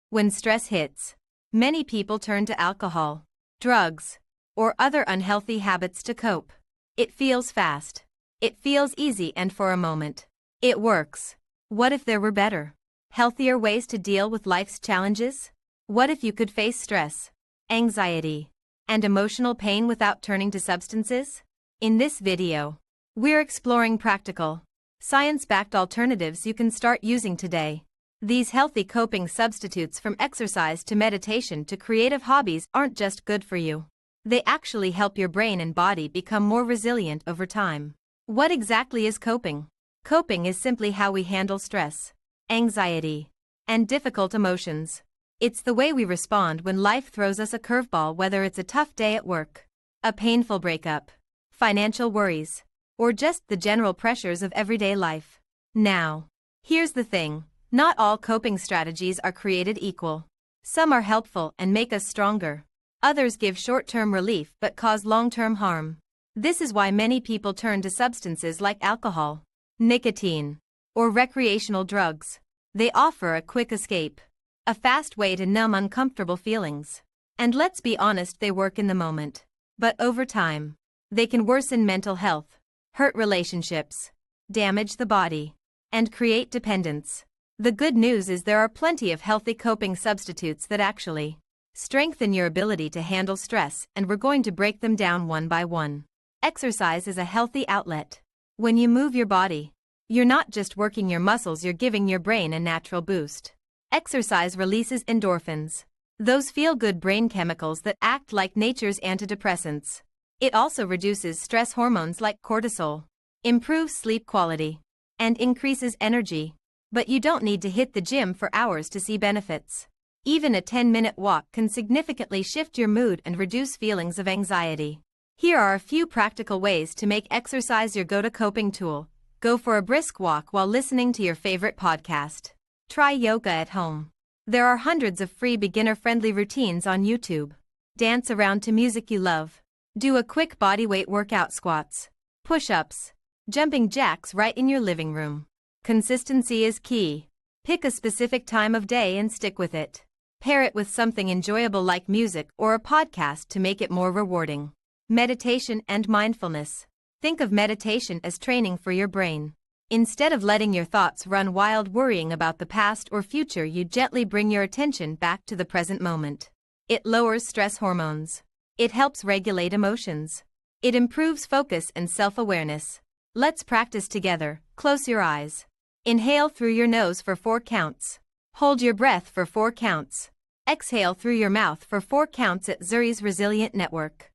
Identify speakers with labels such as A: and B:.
A: When stress hits, many people turn to alcohol, drugs, or other unhealthy habits to cope. It feels fast. It feels easy, and for a moment, it works. What if there were better, healthier ways to deal with life's challenges? What if you could face stress, anxiety, and emotional pain without turning to substances? In this video, we're exploring practical, science-backed alternatives you can start using today. These healthy coping substitutes, from exercise to meditation to creative hobbies, aren't just good for you. They actually help your brain and body become more resilient over time. What exactly is coping? Coping is simply how we handle stress, anxiety, and difficult emotions. It's the way we respond when life throws us a curveball, whether it's a tough day at work, a painful breakup, financial worries, or just the general pressures of everyday life. Now, here's the thing. Not all coping strategies are created equal. Some are helpful and make us stronger. Others give short-term relief but cause long-term harm. This is why many people turn to substances like alcohol, nicotine, or recreational drugs. They offer a quick escape, a fast way to numb uncomfortable feelings. And let's be honest, they work in the moment. But over time, they can worsen mental health, hurt relationships, damage the body, and create dependence. The good news is there are plenty of healthy coping substitutes that actually strengthen your ability to handle stress, and we're going to break them down one by one. Exercise is a healthy outlet. When you move your body, you're not just working your muscles, you're giving your brain a natural boost. Exercise releases endorphins, those feel-good brain chemicals that act like nature's antidepressants. It also reduces stress hormones like cortisol, improves sleep quality, and increases energy. But you don't need to hit the gym for hours to see benefits. Even a 10-minute walk can significantly shift your mood and reduce feelings of anxiety. Here are a few practical ways to make exercise your go-to coping tool. Go for a brisk walk while listening to your favorite podcast. Try yoga at home. There are hundreds of free beginner-friendly routines on YouTube. Dance around to music you love. Do a quick bodyweight workout: squats, push-ups, jumping jacks right in your living room. Consistency is key. Pick a specific time of day and stick with it. Pair it with something enjoyable like music or a podcast to make it more rewarding. Meditation and mindfulness. Think of meditation as training for your brain. Instead of letting your thoughts run wild worrying about the past or future, you gently bring your attention back to the present moment. It lowers stress hormones. It helps regulate emotions. It improves focus and self-awareness. Let's practice together. Close your eyes. Inhale through your nose for 4 counts. Hold your breath for 4 counts. Exhale through your mouth for 4 counts at Zuri's Resilient Network.